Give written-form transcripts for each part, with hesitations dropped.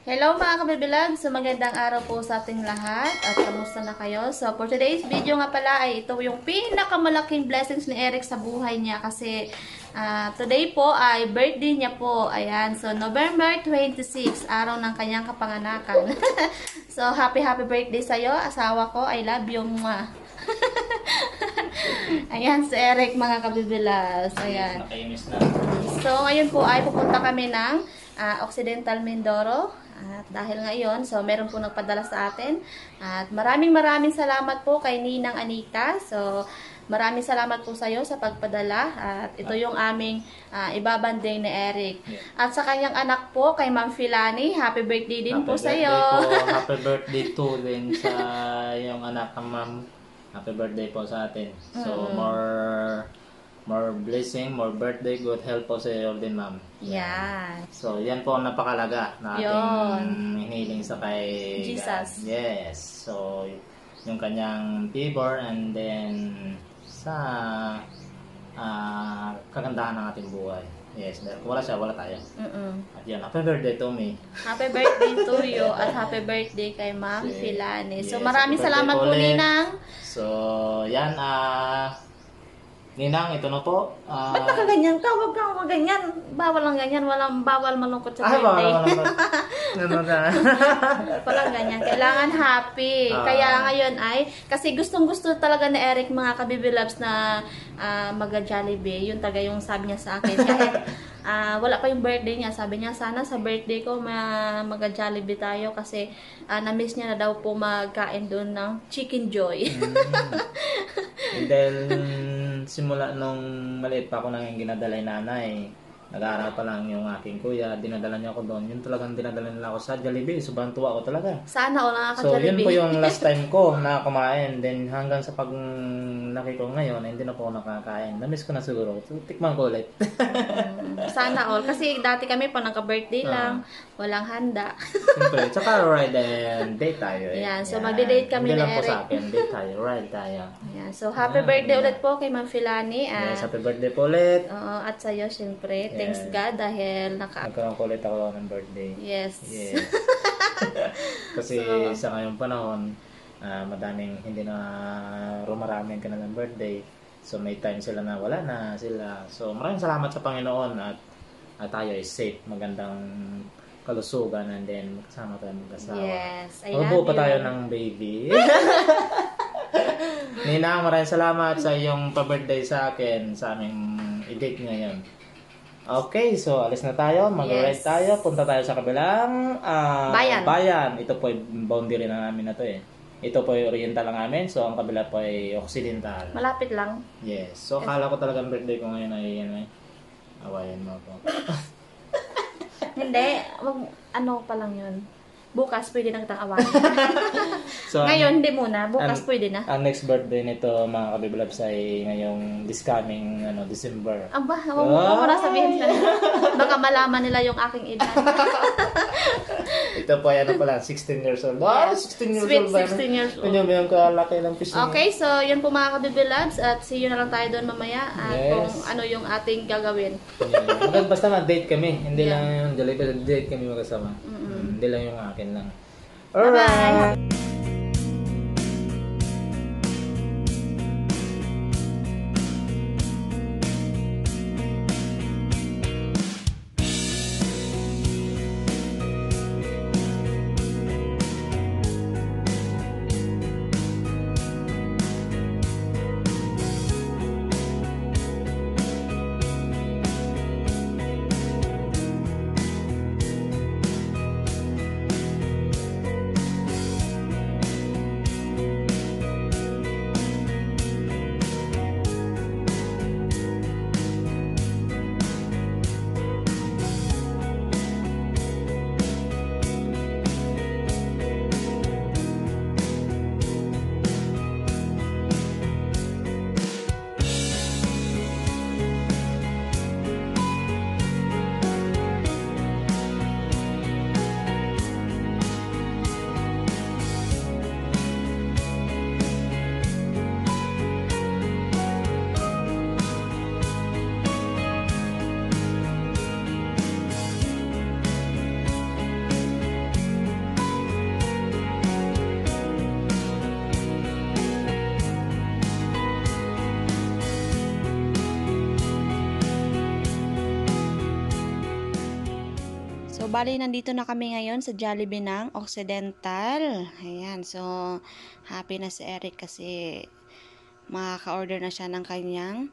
Hello mga kabibilag! So magandang araw po sa ating lahat at kamusta na kayo? So for today's video nga pala ay ito yung pinakamalaking blessings ni Eric sa buhay niya kasi today po ay birthday niya po. Ayan, so November 26, araw ng kanyang kapanganakan. So happy birthday sa'yo, asawa ko. I love you. Ayan si Eric mga kabibilas. Ayan. Nakainis na. So ngayon po ay pupunta kami ng Occidental Mindoro. At dahil ngayon, so meron po nagpadala sa atin. At maraming salamat po kay Ninang Anita. So maraming salamat po sa iyo sa pagpadala. At ito yung aming ibabanding ni Eric. Yeah. At sa kanyang anak po, kay Ma'am Filani, happy birthday din po sa iyo. Happy birthday to din sa yung anak ng ma'am. Happy birthday po sa atin. So more blessing, more birthday, good health po sa iyo din, ma'am. Yan. So, yan po ang napakalaga na ating hinihiling sa kay Jesus. God. Yes. So, yung kanyang favor and then sa kagandahan ng ating buhay. Yes. Kung wala siya, wala tayo. At yan, happy birthday to me. Happy birthday to you at happy birthday kay Ma'am Filani. So, Yes, maraming happy salamat po, birthday ulit. Ninang. So, yan, Ninang, ito na po. Ba't nakaganyan ka? Huwag kang maganyan. Bawal lang ganyan. Bawal malungkot sa Ay, birthday. Walang ganyan. Kailangan happy. Kaya ngayon ay, kasi gustong-gusto talaga ni Eric mga kabibilabs na mag-Jollibee. Yun taga yung sabi niya sa akin. Kahit wala pa yung birthday niya. Sabi niya, sana sa birthday ko mag-Jollibee tayo kasi na-miss niya na daw po magkain doon ng Chicken Joy. Dahil simula nung maliit pa ako nang ginadalay nanay, nag-aaral pa lang yung aking kuya, dinadala niya ako doon. Yun talagang dinadala nila ako sa Jollibee. Sobrang tuwa ko talaga. Sana all So, yun nakaka-Jollibee. po yung last time ko na kumain. Then, hanggang sa pag laki ko ngayon, hindi na po ako nakakain. Na-miss ko na siguro. So, tikman ko ulit. Sana all. Kasi dati kami pa nagka-birthday lang. Walang handa. Siyempre, tsaka ride and date tayo eh. Ayan, so magde-date kami Hindi ni lang po Eric. sa akin, date tayo, ride tayo. Ayan, so happy birthday ulit po kay Ma'am Filani. Yes, happy birthday po ulit. Oo, at sa'yo, syempre. Thanks Yes. God dahil Nagkaroon ko ulit ako ng birthday. Yes. Yes. Kasi sa ngayong panahon, madaming hindi na rumaraming kanilang birthday. So may time sila na wala na sila. So maraming salamat sa Panginoon at tayo is safe, magandang kalusugan and then magkasama tayo mag-asawa. Yes, I Mabuo love pa you. tayo ng baby. Ninang, maraming salamat sa iyong pa-birthday sa akin, sa aming i-date ngayon. Okay, so alis na tayo, mag-ride Yes. tayo, punta tayo sa kabilang Bayan. Ito po yung boundary na namin na to eh. Ito po yung oriental lang namin, so ang kabila po ay occidental. Malapit lang. Yes, so akala ko talagang birthday ko ngayon ay yan eh. Awayan mo ako. Hindi, ano pa lang yun. Bukas pwede na kitang awayin. So, Ngayon, hindi muna. Bukas pwede na. ang next birthday nito mga kabiblabs ay ngayong this coming December. Aba, huwag mo na sabihin sa baka malaman nila yung aking edad. Ito po ay pa lang, 16 years old. Yes. 16 years Sweet old ba? 16 years old. Ano ba yung kalaki ng piso? Okay, so yun po mga kabibilads at see you na lang tayo doon mamaya at Yes. kung ano yung ating gagawin. Yeah. Basta mag-date kami. Hindi Yeah. lang yung Jollibee, date kami magkasama. Hindi lang yung akin lang. Bye-bye! Alright! bali nandito na kami ngayon sa Jollibee ng Occidental. Ayan, so happy na si Eric kasi makaka-order na siya ng kanyang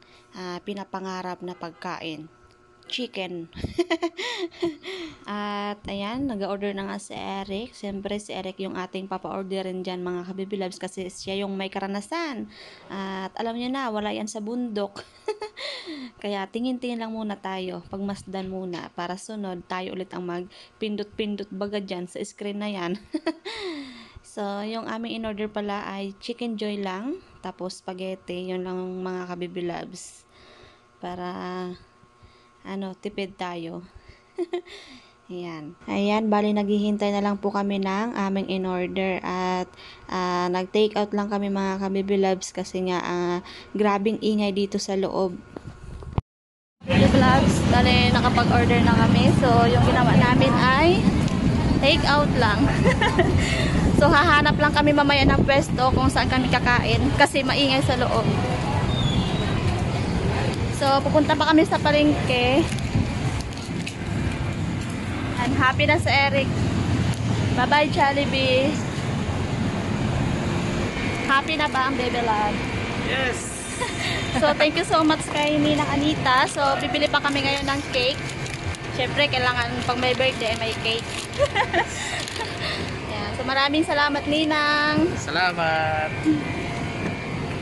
pinapangarap na pagkain. Chicken. At ayan, nag-order na nga si Eric. Siyempre si Eric yung ating papa-orderin dyan mga kabibilabs kasi siya yung may karanasan. At alam niyo na, wala yan sa bundok. Kaya tingin-tingin lang muna tayo. Pagmasdan muna para sunod tayo ulit ang magpindot-pindot baga dyan sa screen na yan. So, yung aming in-order pala ay chicken joy lang. Tapos spaghetti. Yun lang mga kabibilabs. Para tipid tayo. Ayan. Ayan, bali naghihintay na lang po kami ng aming in-order at nag-take out lang kami mga kabibilabs kasi nga grabing ingay dito sa loob. Kabibilabs, bali nakapag-order na kami. So, yung ginawa namin ay take out lang. So, hahanap lang kami mamaya ng pwesto kung saan kami kakain kasi maingay sa loob. So, pupunta pa kami sa palengke. And happy na si Eric. Bye-bye, Jollibee. Happy na ba ang baby love? Yes! So, thank you so much kay Ninang Anita. So, bibili pa kami ngayon ng cake. Siyempre, kailangan pag may birthday, may cake. Yan. So, maraming salamat, Ninang. Salamat!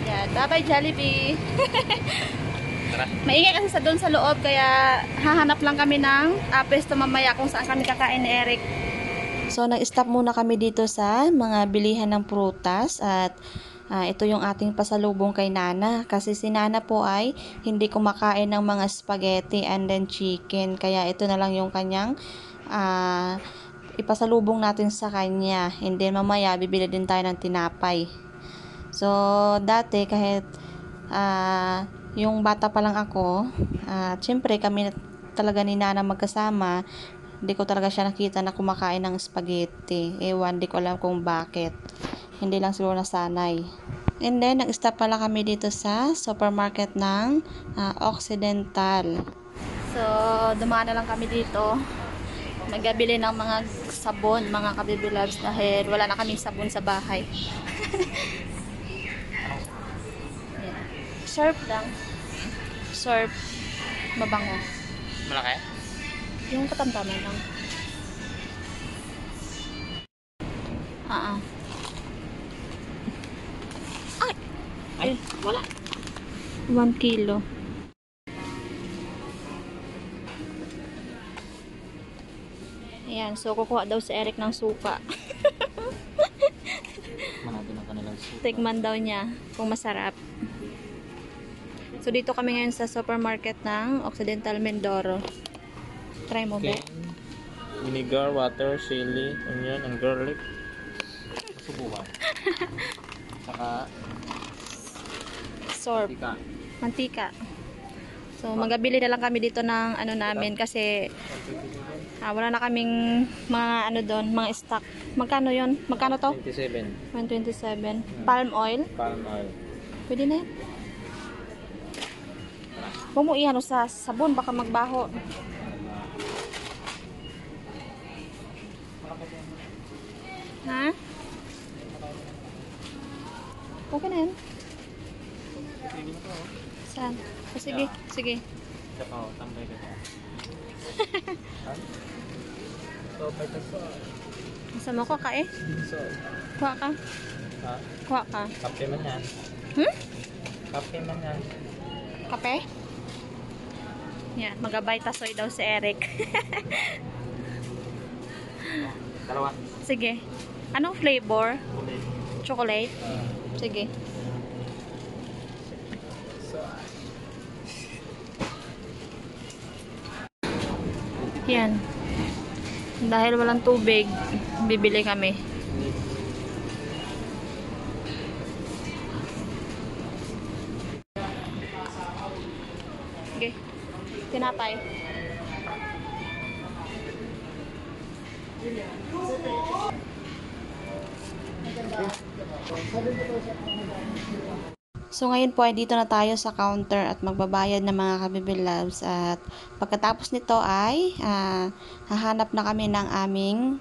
Yan. Bye-bye, Jollibee. Tara. Maingay kasi sa doon sa loob kaya hahanap lang kami ng pwesto mamaya kung saan kami kakain ni Eric. So nag-stop muna kami dito sa mga bilihan ng prutas at ito yung ating pasalubong kay Nana kasi si Nana po ay hindi kumakain ng mga spaghetti and then chicken kaya ito na lang yung kanyang ipasalubong natin sa kanya. And then mamaya bibili din tayo ng tinapay. So dati kahit yung bata pa lang ako, syempre kami talaga ni Nana magkasama, hindi ko talaga siya nakita na kumakain ng spaghetti. Ewan, di ko alam kung bakit. Hindi lang siguro nasanay. And then, nag-stop pala kami dito sa supermarket ng Occidental. So, dumaan na lang kami dito. Nagbili ng mga sabon, mga kabibilabs dahil wala na kaming sabon sa bahay. Surf lang. Surf. Mabango. Malaki? Yung katamtaman lang. Ay! Wala. 1 kilo. Ayan. So, kukuha daw si Eric ng suka. Manado na kanilang suka. Tikman daw niya kung masarap. So, dito kami ngayon sa supermarket ng Occidental Mindoro. Try mo ba? Okay. Vinegar, water, chili, onion, and garlic. Subukan. Saka Sorb. Mantika. So, magabili na lang kami dito ng namin kasi wala na kaming mga doon, mga stock. Magkano yon? Magkano to? 27. 127. Palm oil. Palm oil. Pwede na yan. Huwag mo iyan sa sabon, baka magbaho. Ha? Okay na yan. Saan? Oh, sige, sige. Dapaw, tambay ka. So, may taso. Masa mo ko ka eh? So, Kuha ka? ha? Kuha ka? Kape man yan. Kape man yan. Kape? Yan, magabay tasoy daw si Eric. Dalawa. Sige. Anong flavor? Ulit. Chocolate? Sige. So, Yan. Dahil walang tubig, bibili kami. Sige. Tinapay. So ngayon po ay dito na tayo sa counter at magbabayad ng mga kabibil loves, at pagkatapos nito ay hahanap na kami ng aming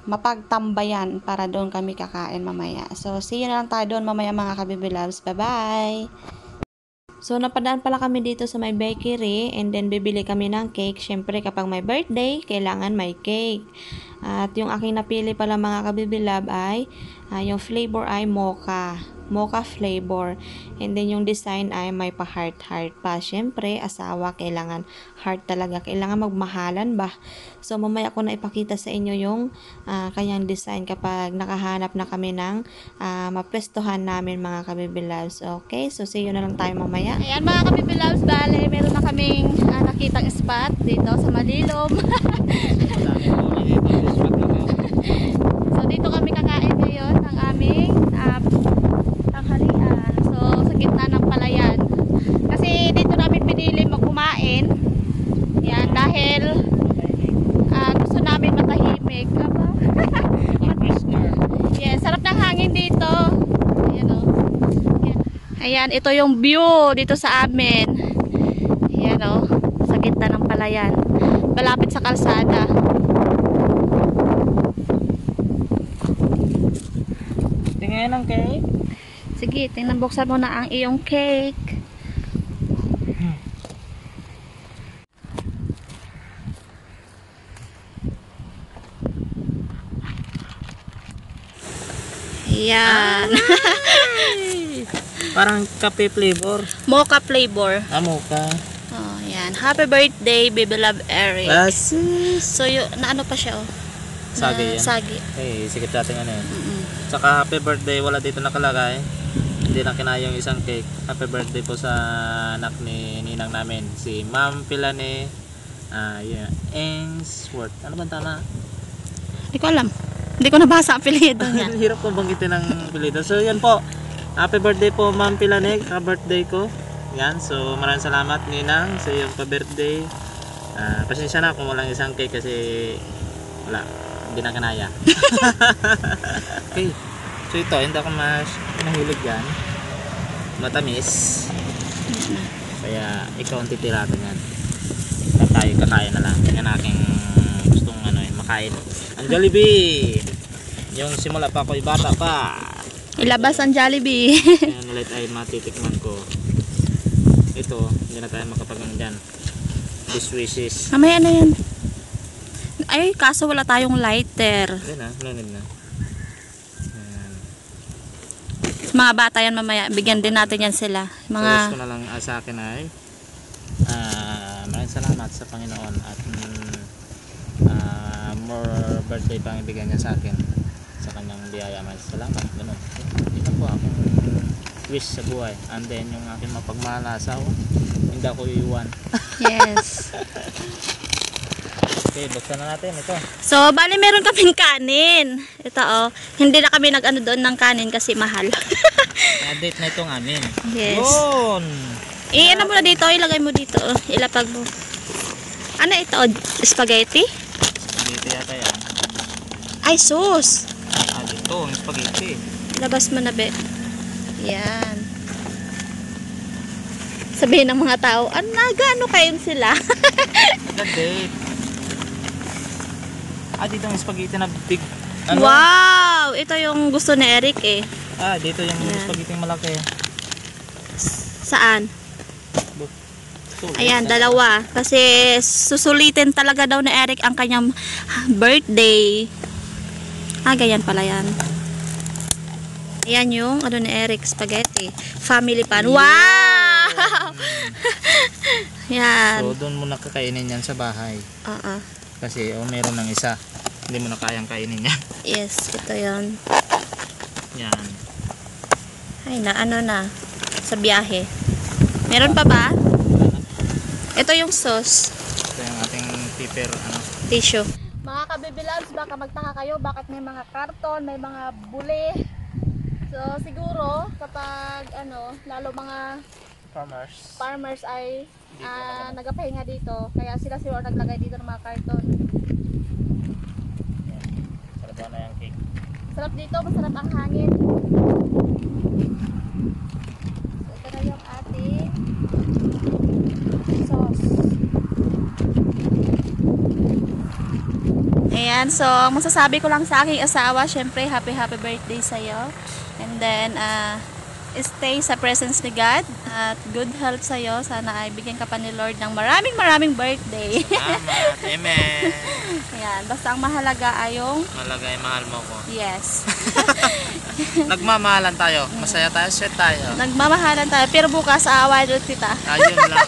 mapagtambayan para doon kami kakain mamaya. So see you na lang tayo doon mamaya mga kabibil loves. Bye bye! So, napadaan pala kami dito sa may bakery, and then bibili kami ng cake. Syempre, kapag may birthday, kailangan may cake. At yung aking napili pala mga kabibilab ay yung flavor ay mocha. Mocha flavor. And then yung design ay may pa-heart-heart pa. Syempre, asawa, kailangan heart talaga. Kailangan magmahalan ba? So, mamaya ko na ipakita sa inyo yung kanyang design kapag nakahanap na kami ng maprestuhan namin mga kabibilabs. Okay, so see you na lang tayo mamaya. Ayan mga kabibilabs, bale, meron na kaming nakitang spot dito sa Malilom. So, dito kami kakain ngayon ng aming tanghalian. So, sa gitna ng palayan. Kasi dito namin pinili mag-kumain. Yan, dahil gusto namin matahimik. Yes, sarap ng hangin dito. Ayan o. Ayan, ito yung view dito sa amin. Ayan o, sa gitna ng palayan. Malapit sa kalsada. Tingnan ang cake. Sige, tingnan, buksan mo na ang iyong cake. Ayan. Parang kape flavor. Mocha flavor. Mocha. Oh, ayan. Happy birthday, baby love Eric. Basis. So, ano pa siya, oh? Sagi yan. Sagi. Sikip natin ano yun. Tsaka happy birthday, wala dito nakalagay. Hindi na kinaya yung isang cake. Happy birthday po sa anak ni ninang namin, si Ma'am Pilane Ainsworth. Ano ba tama? Hindi ko alam. Hindi ko nabasa ang apelyido niya. Hirap ko banggitin ng apelyido. So yan po. Happy birthday po Ma'am Pilane, ka-birthday ko. Yan. So maraming salamat ninang sa iyong pa-birthday. Pasensya na kung walang isang cake kasi wala. Hindi na kinaya. Okay. So ito, hindi ako mahilig yan. Matamis. Kaya ikaw ang titiratan yan. At tayo kakain na lang. Yan aking gustong makain. Ang Jollibee! Yung simula pa ako'y bata pa. Ilabas ang Jollibee. Yan ulit ay matitikman ko. Ito, hindi na tayo makapagano dyan. This wishes. Mamaya na yan. Ay, kaso wala tayong lighter. Yan na, lunid na. Mga bata yan mamaya. Bigyan din natin yan sila. So, ko na lang sa akin ay maraming salamat sa Panginoon at more birthday pang ibigay niya sa akin sa kanyang biyaya. Maraming salamat. Ganun. Ito po akong wish sa buhay. And then yung aking mapagmahal na asawa, hindi ako iiwan. Yes. Okay, buksan na natin ito. So, bali meron kaming kanin. Ito oh. Hindi na kami nag-ano doon ng kanin kasi mahal. Na-date na itong amin. Yes. Yun! Ano mo na dito, ilagay mo dito. Oh. Ilapag mo. Ano ito? Spaghetti? Spaghetti yata yan. Ay, sus! Dito, ang spaghetti. Labas mo na, be. Yan. Sabihin ng mga tao, gaano kayo sila? Na-date. Dito ang spaghetti na big. Wow! Ito yung gusto ni Eric eh. Dito yung spaghetti malaki. Saan? Ayan, dalawa. Kasi susulitin talaga daw ni Eric ang kanyang birthday. Ganyan pala yan. Ayan yung ni Eric, spaghetti. Family pan. Wow! Yan. So, doon mo nakakainin yan sa bahay. Kasi meron ng isa. Hindi mo na kayang kainin yan. Yes, ito yon. Yan. Ay, na. Sa biyahe. Meron pa ba? Ito yung sauce. Ito yung ating paper, tissue. Mga kabibilabs, baka magtaka kayo bakit may mga karton, may mga buli. So, siguro, kapag lalo mga farmers ay nagapahinga dito. Kaya sila naglagay dito ng mga karton. Sarap na yung cake. Sarap dito, masarap ang hangin. Ayan, so masasabi ko lang sa aking asawa, syempre happy birthday sa'yo. And then, stay sa presence ni God at good health sa'yo. Sana ay bigyan ka pa ni Lord ng maraming birthday. Salamat. Amen. Ayan, basta ang mahalaga ay yung Malagay mahal mo ko. yes. Nagmamahalan tayo. Masaya tayo, sweet tayo. Nagmamahalan tayo, pero bukas aaway ulit kita. Ayun lang.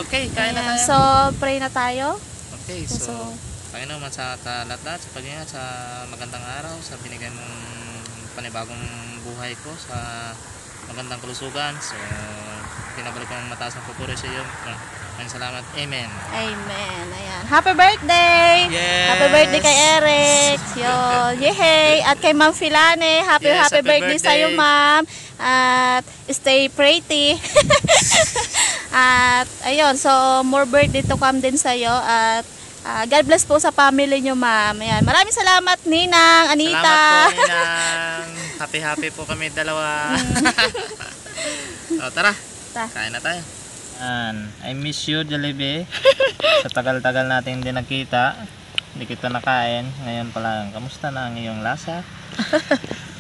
Okay, kain na Ayan, tayo. so pray na tayo. Okay, So, so Panginoon, man sa lahat sa pag-ingat, sa magandang araw, sa binigay mong panibagong buhay ko, sa magandang kalusugan. So, pinabalik ko ng mataas ng pupuri sa iyo. Maraming salamat. Amen. Amen. Ayan. Happy birthday! Yes! Happy birthday kay Eric. Yun. Yehey! At kay Ma'am Filane. Happy Yes, happy birthday sa'yo, birthday. Ma'am. At stay pretty. At ayun, so more birthday to come din sa'yo. At God bless po sa family nyo, Ma'am. Ayan. Maraming salamat, Ninang, Anita. Salamat po, Ninang. Happy po kami dalawa. So, tara. Kain na tayo. I miss you, Jollibee. Sa tagal-tagal natin hindi nakita, hindi kita nakain. Ngayon pa lang, kamusta na ang iyong lasa?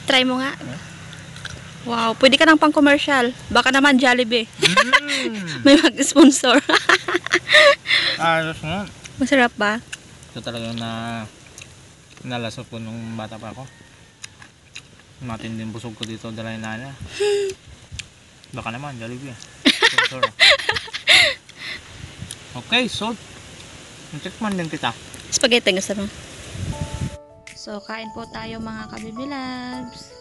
Try mo nga. Wow, pwede ka ng pang-commercial. Baka naman Jollibee. May mag-sponsor. Ayos nga. Masarap ba? Ito talaga na nalasa ko nung bata pa ako. Matinding busog ko dito dala yung nana. Baka naman, Jollibee. Sponsor. Okay, so checkman din kita. Spaghetti gusto mo? So, kain po tayo mga kabibi loves.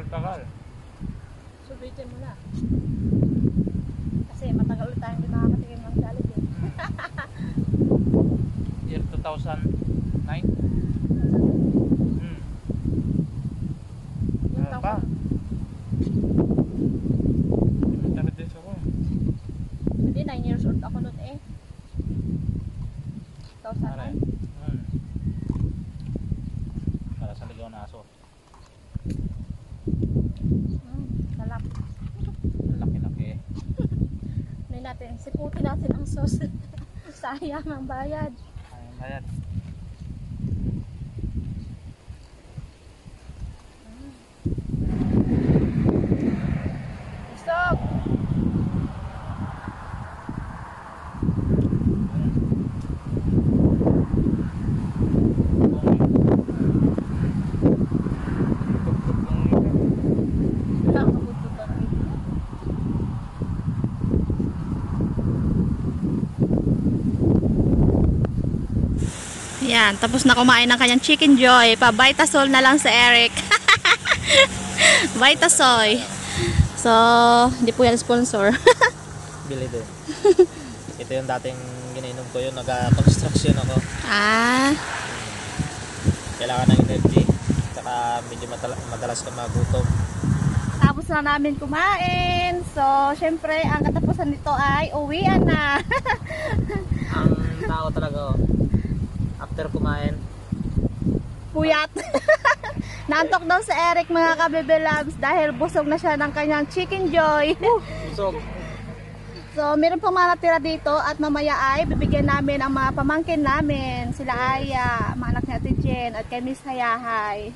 Tagal. Subitin mo na. Kasi matagal ulit tayong hindi makakatingin ng Jollibee. Year 2009? Yung Ano pa? Internet ako. Hindi, 9 years old ako nun eh. 2009. Aray. Para sa ligaw na aso. Salap. Laki-laki. Hindi natin, siputin natin ang sauce. Sayang ang bayad. Ayun, bayad. Stop! Yan, tapos na kumain ng kanyang Chicken Joy. Pa-Vitasol na lang sa Eric. Vitasoy. So, hindi po yan sponsor. Bili din. Ito yung dating ginainom ko yun. Nag-construction ako. Ah, Kailangan ng energy. Saka medyo madalas ka magutom. tapos na namin kumain. So, syempre, ang katapusan nito ay uwian na. Ang tao talaga, after kumain, Puyat. Naantok daw si Eric mga kabebe loves dahil busog na siya ng kanyang chicken joy. Busog. So, meron pong mga natira dito at mamaya ay bibigyan namin ang mga pamangkin namin. Sila Aya, mga anak ni Ate Jen at kay Miss Hayahay.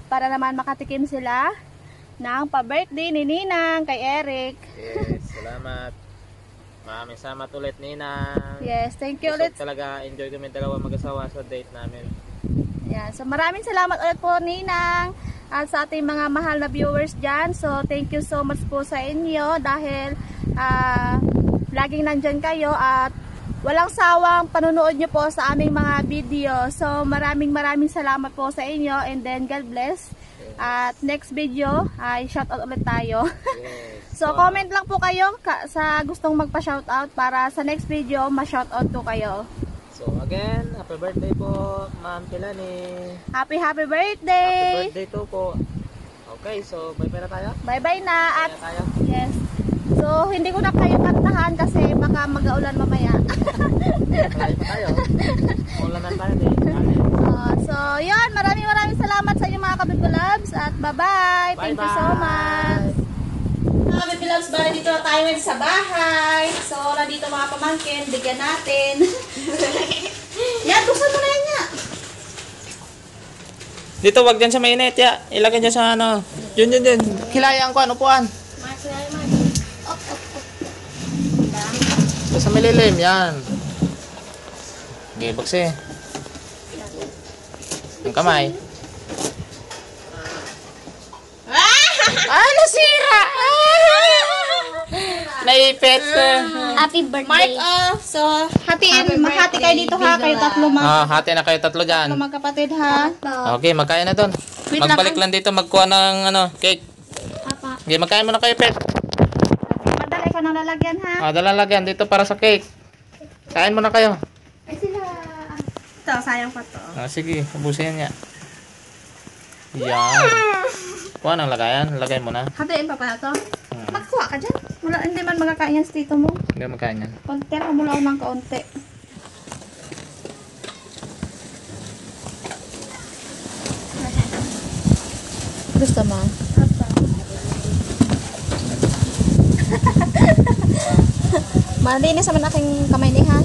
Para naman makatikim sila ng pa-birthday ni Ninang kay Eric. Yes, salamat. Maraming salamat ulit, Ninang. Yes, thank you Busog ulit. talaga, enjoy kami dalawa mag-asawa sa date namin. Yan. So, maraming salamat ulit po, Ninang. At sa ating mga mahal na viewers dyan. So, thank you so much po sa inyo dahil laging nandyan kayo at walang sawang panunood nyo po sa aming mga video. So, maraming salamat po sa inyo and then God bless. At next video ay shoutout ulit tayo. Yes. So, comment lang po kayo sa gustong magpa-shoutout para sa next video ma-shoutout po kayo. So again, happy birthday po, Ma'am Kilani. Happy Happy birthday! birthday to po. Okay, so bye-bye na tayo. Bye-bye na at Bye na tayo. yes. So, hindi ko na kayo kantahan kasi baka mag-aulan mamaya. Malayo pa tayo. Ulanan tayo din. So, yun. Maraming salamat sa inyo mga kabibulabs at bye-bye. Thank you so much. Mga kabibulabs, bali dito na tayo ngayon sa bahay. So, nandito mga pamangkin. Bigyan natin. Yan, buksan mo na yan nga. Dito, wag dyan sa mainit, ya. Ilagay dyan sa ano. Yun. Hilayaan ko, ano puan. Sa mililim, yan. Okay, bagsi. Yung kamay. Nasira! Naipit. Happy birthday. Mark, so, mahati kayo dito ha. Kayo tatlo Hati na kayo tatlo dyan. magkapatid ha. Okay, magkain na doon. Wait Magbalik lang dito, magkuha ng ano, cake. Papa. Okay, magkain muna kayo, Pet. Madali ka nang lalagyan ha. Dalalagyan dito para sa cake. Kain muna kayo. Ay sila. Ito, sayang pa to. Sige, ubusin niya. Yan. Kuha ng lagayan, lagay mo na. Hatiin pa pala to. Magkuha ka dyan. Wala, hindi man magkakain yan sa tito mo. Hindi magkain yan. Konti ako mula ng kaunti. Gusto mo? Malinis naman aking kamay ni ha.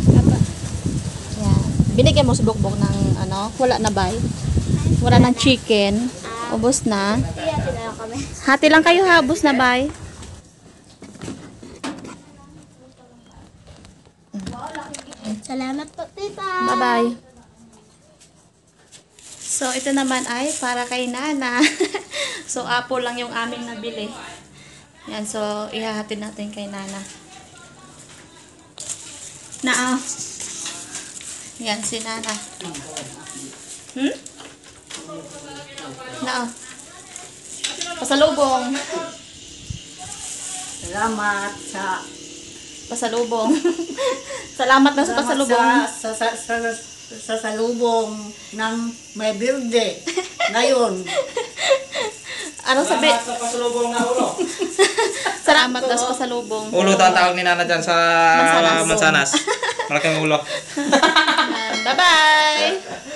Yan. Binigyan mo si Bukbok ng ano, wala na bay. Wala ng chicken. Ubos na. Hati lang kayo ha, ubos na bay. Salamat po, tita. Bye-bye. So, ito naman ay para kay Nana. So, apple lang yung aming nabili. Yan, so, ihahatid natin kay Nana. Yan, si Nana. Pasalubong. Salamat sa Pasalubong. Salamat na sa pasalubong. sa salubong ng may birthday ngayon. Ano sabi? Sa pasalubong na ulo. Salamat na sa pasalubong. Ulo daw ang tawag ni Nana dyan sa Mansanas. Mansanas. Malaking ulo. Bye-bye!